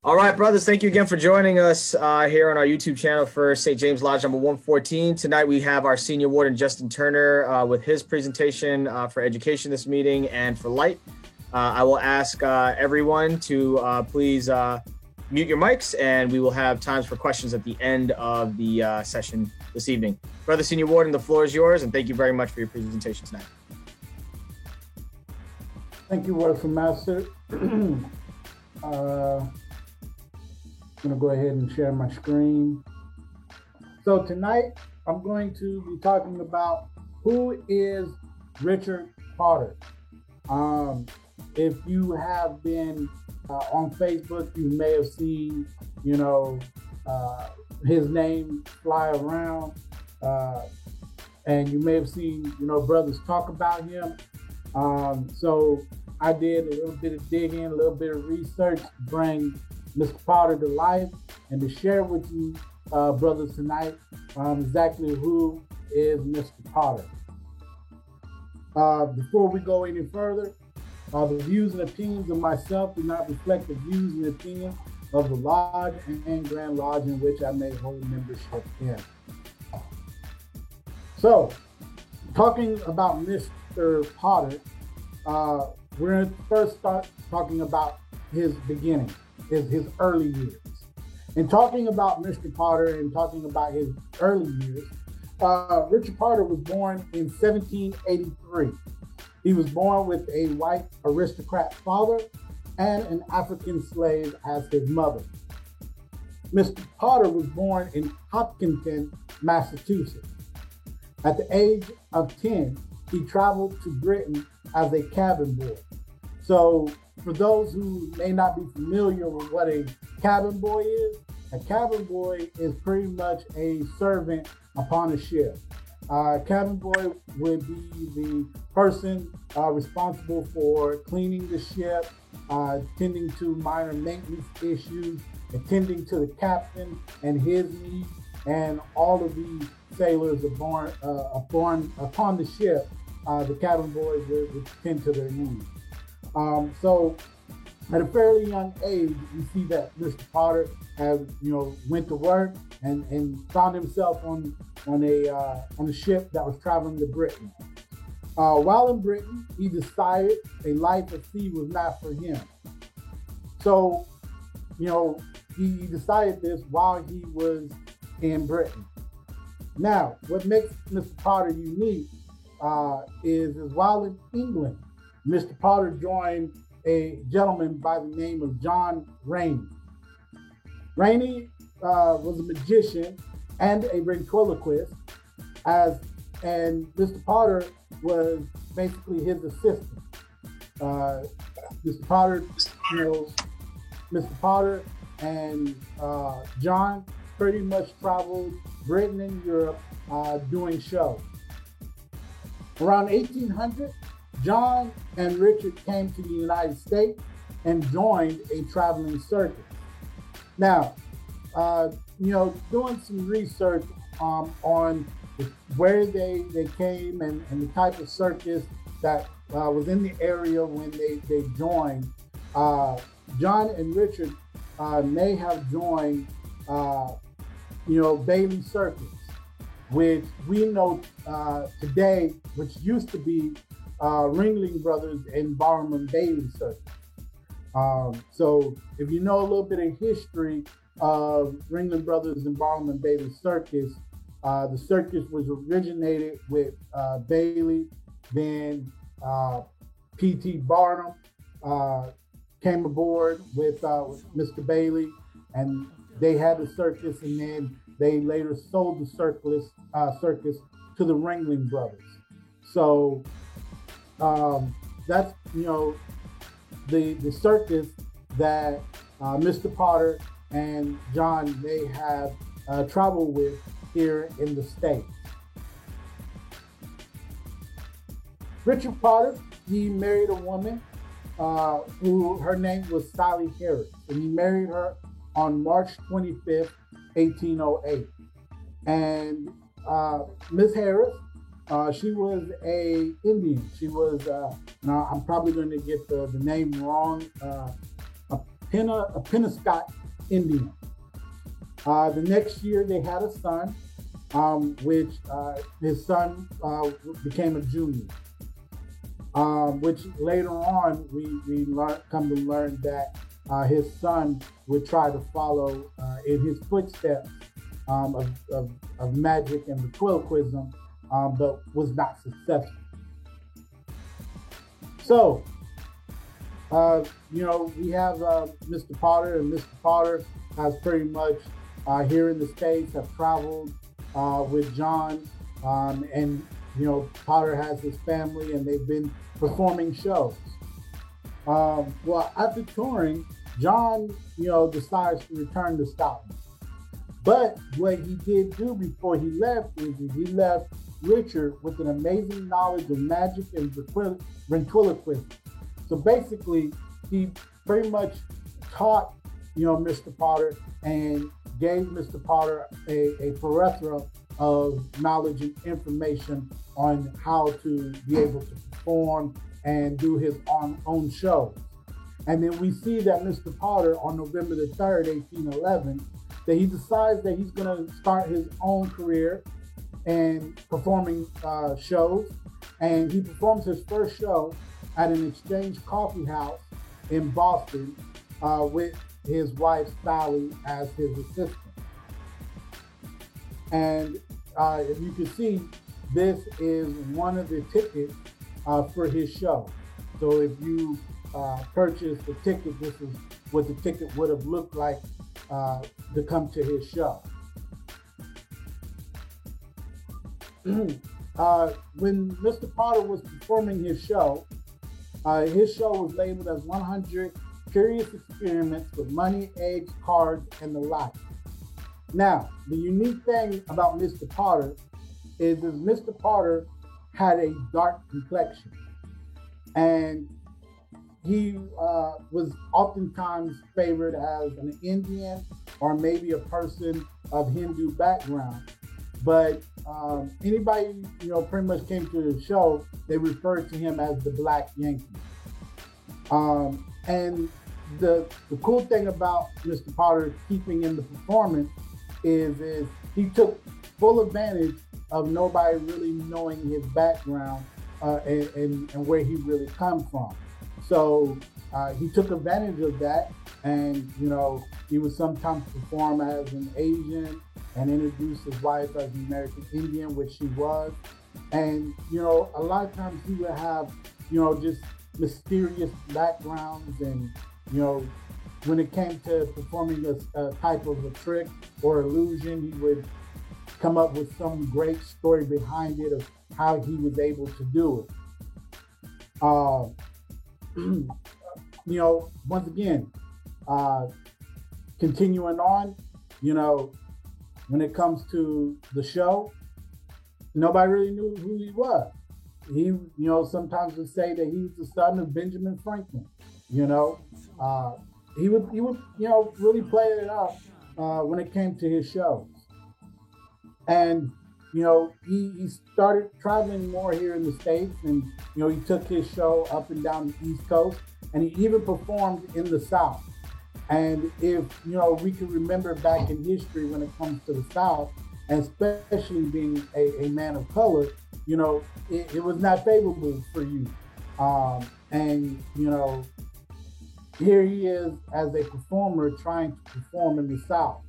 All right, brothers, thank you again for joining us here on our YouTube channel for St. James Lodge number 114. Tonight we have our senior warden, Justin Turner, with his presentation for education this meeting and for light. I will ask everyone to please mute your mics, and we will have times for questions at the end of the session this evening. Brother Senior Warden, the floor is yours, and thank you very much for your presentation tonight. Thank you, Worship Master. I'm going to go ahead and share my screen. So tonight, I'm going to be talking about who is Richard Potter. If you have been on Facebook, you may have seen, his name fly around, and you may have seen, brothers talk about him. So I did a little bit of digging, a little bit of research to bring Mr. Potter to life and to share with you, brothers, tonight exactly who is Mr. Potter. Before we go any further, the views and opinions of myself do not reflect the views and opinions of the Lodge and Grand Lodge in which I may hold membership in. So, talking about Mr. Potter, we're going to first start talking about his beginning, his early years. And talking about Mr. Potter and talking about his early years, Richard Potter was born in 1783. He was born with a white aristocrat father and an African slave as his mother. Mr. Potter was born in Hopkinton, Massachusetts. At the age of 10, he traveled to Britain as a cabin boy. So for those who may not be familiar with what a cabin boy is pretty much a servant upon a ship. Cabin boy would be the person responsible for cleaning the ship, attending to minor maintenance issues, attending to the captain and his needs, and all of the sailors upon the ship. The cabin boys would tend to their needs. So at a fairly young age, we see that Mr. Potter went to work and found himself on a ship that was traveling to Britain. While in Britain, he decided a life at sea was not for him. So, he decided this while he was in Britain. Now, what makes Mr. Potter unique is while in England, Mr. Potter joined a gentleman by the name of John Rainey. Rainey was a magician and a ventriloquist, and Mr. Potter was basically his assistant. Mr. Potter and John pretty much traveled Britain and Europe doing shows. Around 1800, John and Richard came to the United States and joined a traveling circus. Now, doing some research on where they came and the type of circus that was in the area when they joined, John and Richard may have joined, Bailey Circus, which we know today, which used to be Ringling Brothers and Barnum Bailey Circus. So if you know a little bit of history of Ringling Brothers and Barnum Bailey Circus, the circus was originated with Bailey, then P.T. Barnum came aboard with Mr. Bailey, and they had the circus, and then they later sold the circus to the Ringling Brothers. So that's the circus that Mr. Potter and John may have traveled with here in the States. Richard Potter, he married a woman who her name was Sally Harris, and he married her on March 25th, 1808. And Miss Harris, she was a Indian. She was, now I'm probably going to get the name wrong, a Penobscot Indian. The next year they had a son, which his son became a junior. Which later on we come to learn that his son would try to follow in his footsteps of magic and ventriloquism, but was not successful. So, we have Mr. Potter, and Mr. Potter has pretty much here in the States have traveled with John, and Potter has his family, and they've been performing shows. Well, after touring, John, decides to return to Scotland. But what he did do before he left is he left Richard with an amazing knowledge of magic and ventriloquism. So basically, he pretty much taught, Mr. Potter and gave Mr. Potter a plethora of knowledge and information on how to be able to perform and do his own shows. And then we see that Mr. Potter on November the 3rd, 1811, that he decides that he's going to start his own career and performing shows. And he performs his first show at an Exchange Coffee House in Boston with his wife Sally as his assistant. And if you can see, this is one of the tickets for his show. So if you purchase the ticket, this is what the ticket would have looked like to come to his show. When Mr. Potter was performing his show was labeled as 100 Curious Experiments with Money, Eggs, Cards, and the like. Now, the unique thing about Mr. Potter is Mr. Potter had a dark complexion, and he was oftentimes favored as an Indian or maybe a person of Hindu background. But anybody, pretty much came to the show, they referred to him as the Black Yankee. And the cool thing about Mr. Potter keeping in the performance is he took full advantage of nobody really knowing his background and where he really come from. So he took advantage of that, and he would sometimes perform as an Asian and introduce his wife as an American Indian, which she was. And a lot of times he would have just mysterious backgrounds, and when it came to performing a type of a trick or illusion, he would come up with some great story behind it of how he was able to do it. Once again, continuing on, when it comes to the show, nobody really knew who he was. He, sometimes would say that he was the son of Benjamin Franklin. He would, really play it up when it came to his shows. And, he started traveling more here in the States, and, he took his show up and down the East Coast, and he even performed in the South. And if, we can remember back in history when it comes to the South, and especially being a man of color, it was not favorable for you. And, here he is as a performer trying to perform in the South.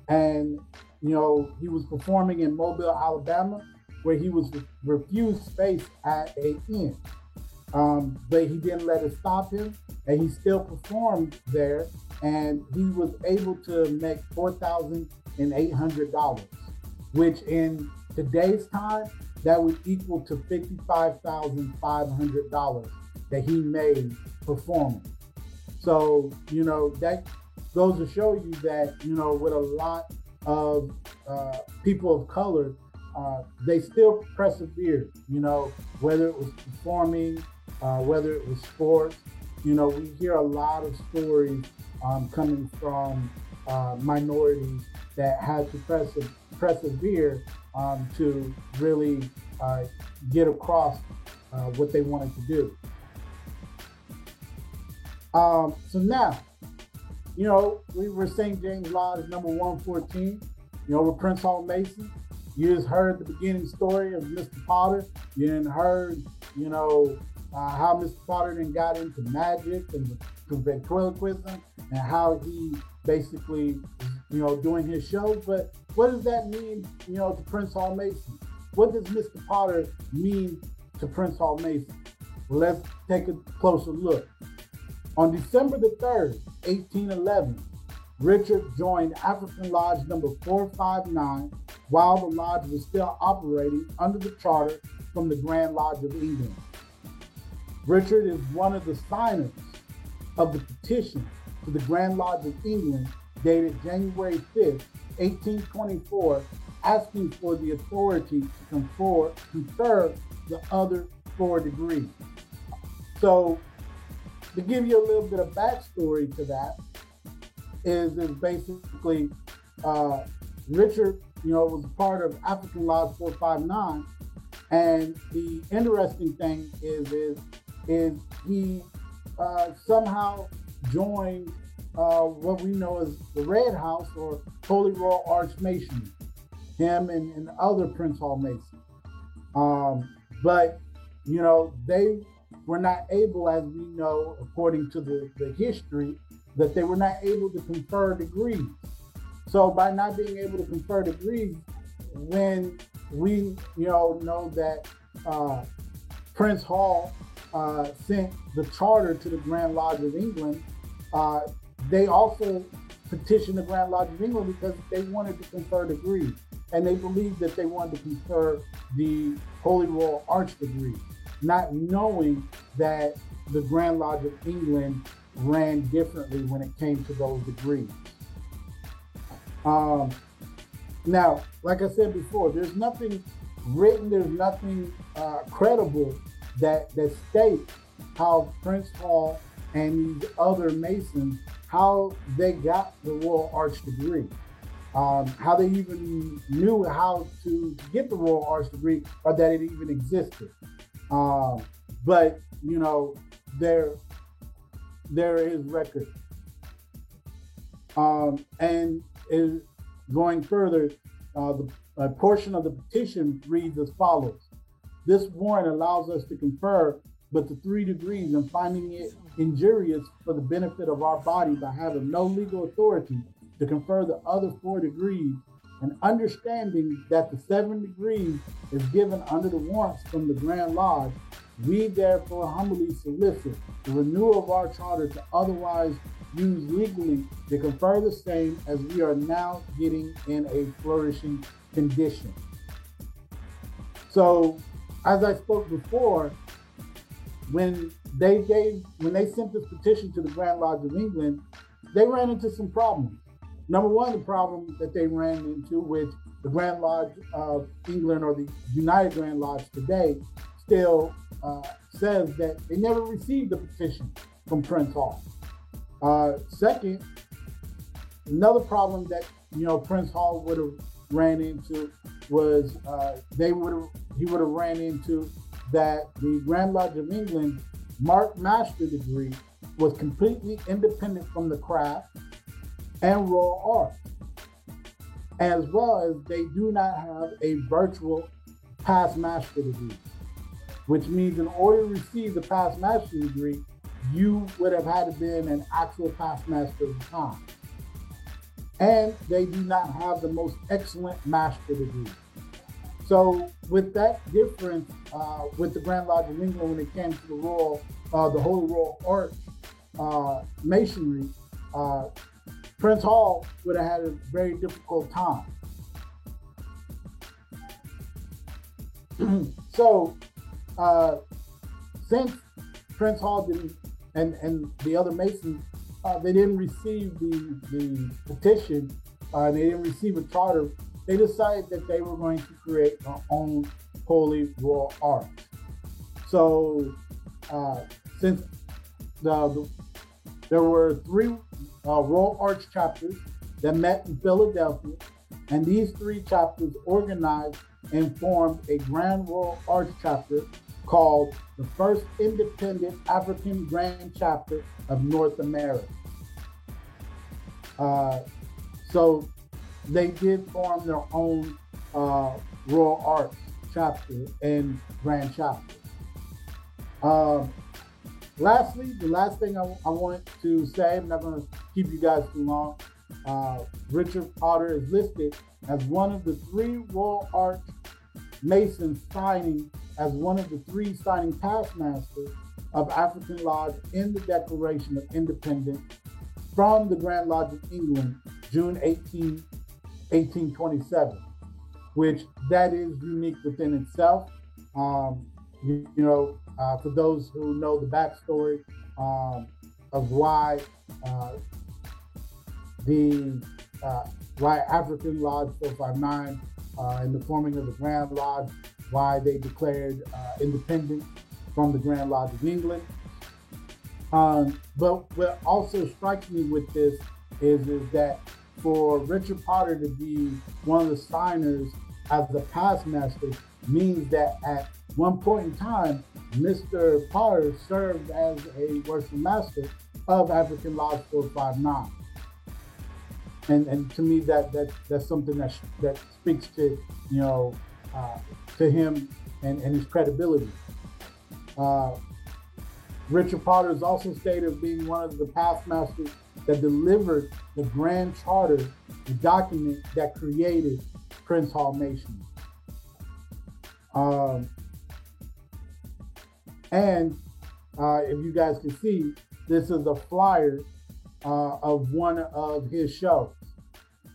And, he was performing in Mobile, Alabama, where he was refused space at an inn. But he didn't let it stop him, and he still performed there, and he was able to make $4,800, which in today's time, that would equal to $55,500 that he made performing. So, that goes to show you that, with a lot of people of color, they still persevered, whether it was performing, whether it was sports. We hear a lot of stories coming from minorities that had to persevere to really get across what they wanted to do. So now, we were St. James Lodge number 114, with Prince Hall Mason. You just heard the beginning story of Mr. Potter. You then heard, how Mr. Potter then got into magic and ventriloquism and how he basically, doing his show. But what does that mean, to Prince Hall Mason? What does Mr. Potter mean to Prince Hall Mason? Well, let's take a closer look. On December the 3rd, 1811, Richard joined African Lodge number 459 while the lodge was still operating under the charter from the Grand Lodge of England. Richard is one of the signers of the petition to the Grand Lodge of England dated January 5th, 1824, asking for the authority to confer the other 4 degrees. So, to give you a little bit of backstory to that, is basically Richard, was part of African Lodge 459, and the interesting thing is he somehow joined what we know as the Red House or Holy Royal Arch Masonry, him and other Prince Hall Masons. But they were not able, as we know, according to the history, that they were not able to confer degrees. So by not being able to confer degrees, when we know that Prince Hall sent the charter to the Grand Lodge of England, they also petitioned the Grand Lodge of England because they wanted to confer degrees. And they believed that they wanted to confer the Holy Royal Arch degree, not knowing that the Grand Lodge of England ran differently when it came to those degrees. Now, like I said before, there's nothing written, there's nothing credible that states how Prince Hall and these other Masons, how they got the Royal Arch degree, how they even knew how to get the Royal Arch degree or that it even existed. But, there is record. And is going further, a portion of the petition reads as follows. This warrant allows us to confer but the 3 degrees and finding it injurious for the benefit of our body by having no legal authority to confer the other 4 degrees, and understanding that the 7 degrees is given under the warrants from the Grand Lodge, we therefore humbly solicit the renewal of our charter to otherwise use legally to confer the same as we are now getting in a flourishing condition. So, as I spoke before, when they sent this petition to the Grand Lodge of England, they ran into some problems. Number one, the problem that they ran into, which the Grand Lodge of England or the United Grand Lodge today still says that they never received the petition from Prince Hall. Second, another problem that Prince Hall would have ran into was he would have ran into that the Grand Lodge of England Mark Master degree was completely independent from the craft and Royal Arch, as well as they do not have a virtual past master degree, which means in order to receive the past master degree, you would have had to been an actual past master of the time. And they do not have the most excellent master degree. So with that difference with the Grand Lodge of England when it came to the Holy Royal Arch Masonry, Prince Hall would have had a very difficult time. So since Prince Hall didn't, and the other Masons, they didn't receive the petition, they didn't receive a charter, they decided that they were going to create their own Holy Royal Arch. So since there were 3 Royal Arch chapters that met in Philadelphia, and these 3 chapters organized and formed a Grand Royal Arch chapter called the First Independent African Grand Chapter of North America. So they did form their own Royal Arts chapter and Grand Chapter. Lastly, the last thing I want to say, I'm not going to keep you guys too long. Richard Potter is listed as one of the 3 Royal Arch Masons signing as one of the 3 signing past masters of African Lodge in the Declaration of Independence from the Grand Lodge of England, June 18, 1827, which that is unique within itself. For those who know the backstory of why why African Lodge 459 and the forming of the Grand Lodge, why they declared independence from the Grand Lodge of England. But what also strikes me with this is that for Richard Potter to be one of the signers as the past master means that at one point in time, Mr. Potter served as a worship master of African Lodge 459. And to me, that's something that speaks to to him and his credibility. Richard Potter is also stated as being one of the past masters that delivered the Grand Charter, the document that created Prince Hall Masonry. If you guys can see, this is a flyer of one of his shows.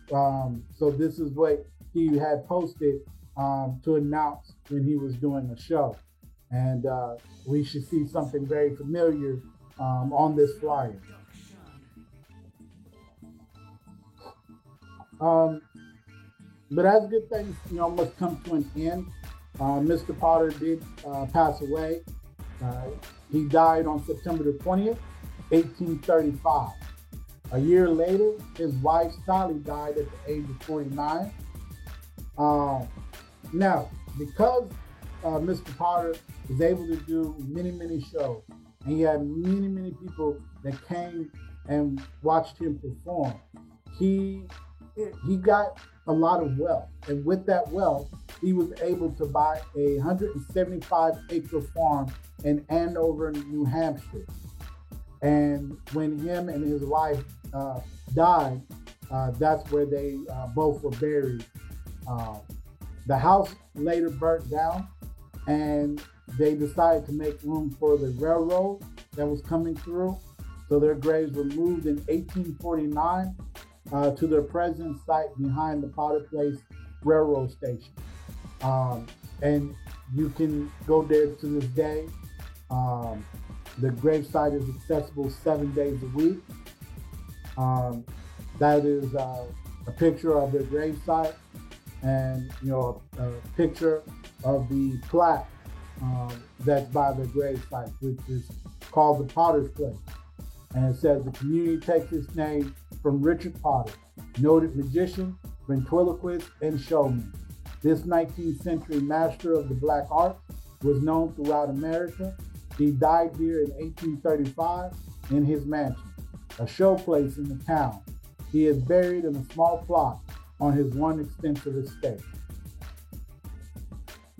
So this is what he had posted to announce when he was doing a show. And we should see something very familiar on this flyer. But as good things, must come to an end. Mr. Potter did pass away. He died on September the 20th, 1835. A year later, his wife Sally died at the age of 49. Now, because Mr. Potter was able to do many shows, and he had many people that came and watched him perform, he got a lot of wealth. And with that wealth, he was able to buy a 175-acre farm in Andover, New Hampshire. And when him and his wife died, that's where they both were buried. The house later burnt down, and they decided to make room for the railroad that was coming through. So their graves were moved in 1849 to their present site behind the Potter Place Railroad Station. And you can go there to this day. The gravesite is accessible 7 days a week. That is a picture of their gravesite, and a picture of the plaque that's by the gravesite, which is called the Potter's Place. And it says the community takes its name from Richard Potter, noted magician, ventriloquist, and showman. This 19th century master of the black arts was known throughout America. He died here in 1835 in his mansion, a showplace in the town. He is buried in a small plot on his one extensive estate.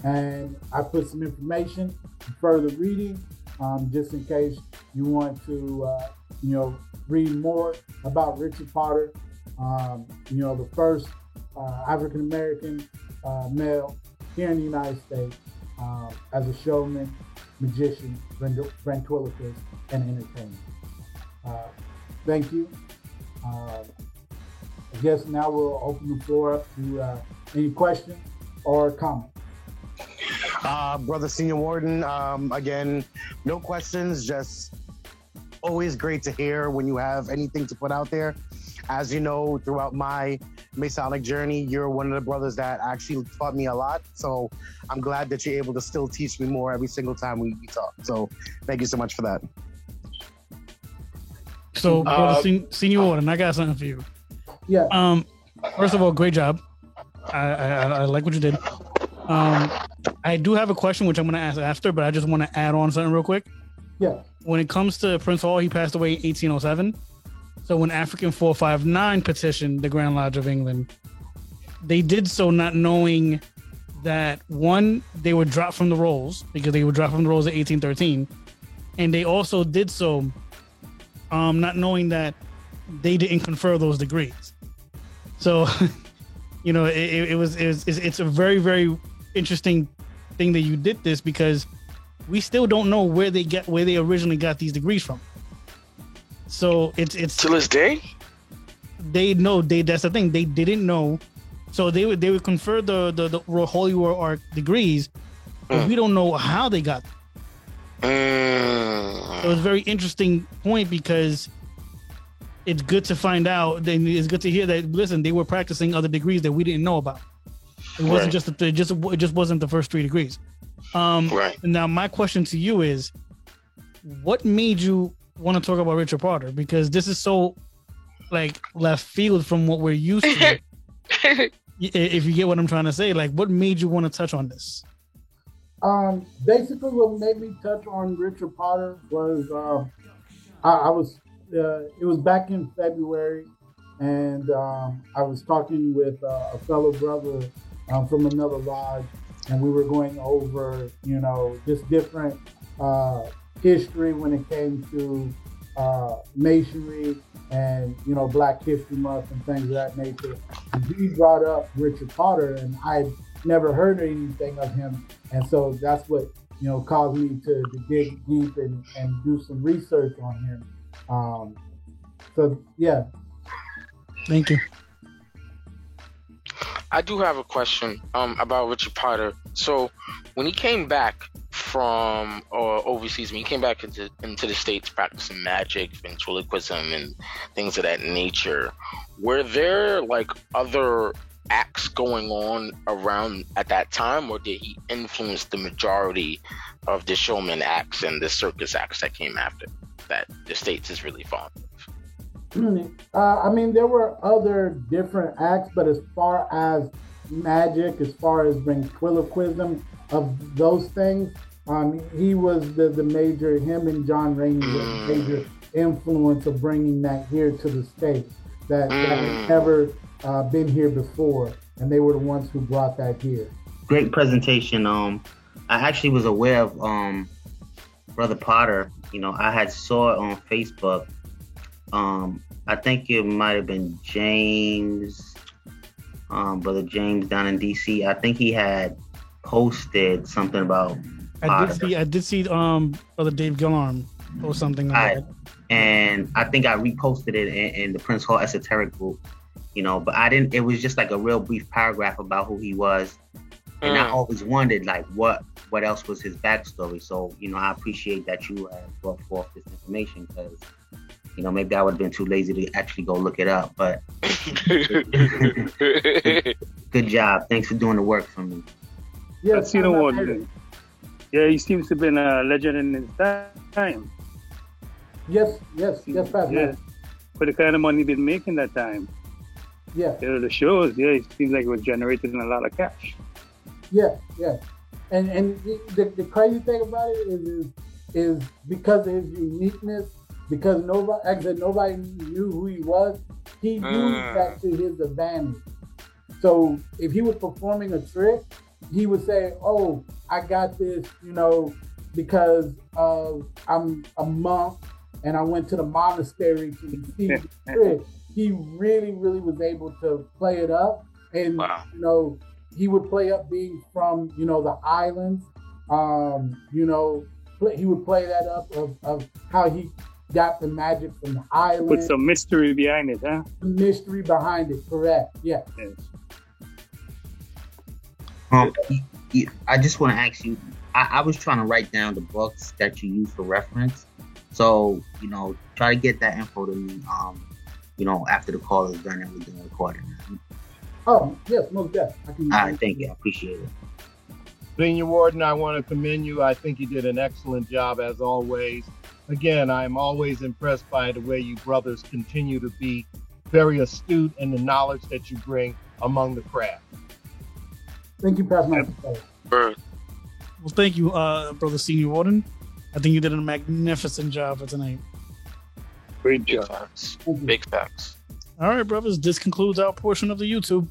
And I put some information for further reading, just in case you want to, read more about Richard Potter, the first African-American male here in the United States as a showman, magician, ventriloquist, and entertainer. Thank you. I guess now we'll open the floor up to any questions or comments. Brother Senior Warden, again, no questions, just always great to hear when you have anything to put out there. As you know, throughout my Masonic journey, you're one of the brothers that actually taught me a lot. So I'm glad that you're able to still teach me more every single time we talk. So thank you so much for that. So, Brother Senior Warden, I got something for you. Yeah. First of all, great job. I like what you did. I do have a question, which I'm going to ask after, but I just want to add on something real quick. Yeah. When it comes to Prince Hall, he passed away in 1807. So when African 459 petitioned the Grand Lodge of England, they did so not knowing that, one, they were dropped from the rolls because they were dropped from the rolls in 1813. And they also did so not knowing that they didn't confer those degrees. So, you know, it's a very, very interesting thing that you did this, because we still don't know where they originally got these degrees from. So it's to this day, that's the thing, they didn't know. So they would confer the Holy War Ark degrees, but we don't know how they got them. So it's a very interesting point, because it's good to find out. It's good to hear that. Listen, they were practicing other degrees that we didn't know about. It wasn't it just wasn't the first 3 degrees. Right. Now, my question to you is, what made you want to talk about Richard Potter? Because this is so like left field from what we're used to. If you get what I'm trying to say, like, what made you want to touch on this? Basically, what made me touch on Richard Potter was it was back in February, and I was talking with a fellow brother from another lodge, and we were going over, you know, just different history when it came to masonry and, you know, Black History Month and things of that nature. And he brought up Richard Potter, and I'd never heard anything of him, and so that's what, you know, caused me to dig deep and do some research on him. So yeah. Thank you. I do have a question about Richard Potter. So when he came back from overseas, when he came back into the States practicing magic, ventriloquism, and things of that nature, were there like other acts going on around at that time, or did he influence the majority of the showman acts and the circus acts that came after that the States is really fond of? I mean, there were other different acts, but as far as magic, as far as ventriloquism, of those things, he was the major, him and John Rainey was the major influence of bringing that here to the States, that had never been here before, and they were the ones who brought that here. Great presentation. I actually was aware of Brother Potter. You know, I had saw it on Facebook. I think it might have been James, Brother James down in DC. I think he had posted something about Potter. I did see Brother Dave Gillarm or something like that. And I think I reposted it in the Prince Hall Esoteric group, you know, but I didn't, it was just like a real brief paragraph about who he was. And I always wondered, like, what else was his backstory. So, you know, I appreciate that you have brought forth this information, because, you know, maybe I would have been too lazy to actually go look it up, but good job. Thanks for doing the work for me. Yes, you know what? Yeah, he seems to have been a legend in his time. Yes, Pastor. Yeah. For the kind of money he'd been making that time. Yeah. You know, the shows, it seems like it was generating a lot of cash. Yeah. And the crazy thing about it is because of his uniqueness, because nobody knew who he was, he used that to his advantage. So if he was performing a trick, he would say, "Oh, I got this, you know, because I'm a monk and I went to the monastery to receive the trick." He really, really was able to play it up, and you know, he would play up being from, you know, the islands. You know, he would play that up of how he got the magic from the island. Put some mystery behind it, huh? Mystery behind it, correct? Yeah. Yes. I just want to ask you, I was trying to write down the books that you use for reference. So, you know, try to get that info to me, you know, after the call is done and we're done recording. Oh, yes, most definitely. All right, thank you. I appreciate it. Senior Warden, I want to commend you. I think you did an excellent job as always. Again, I'm always impressed by the way you brothers continue to be very astute in the knowledge that you bring among the craft. Thank you, Pastor. Well, thank you, Brother Senior Warden. I think you did a magnificent job for tonight. Great Big job. facts. Thank you. Big facts. All right, brothers. This concludes our portion of the YouTube.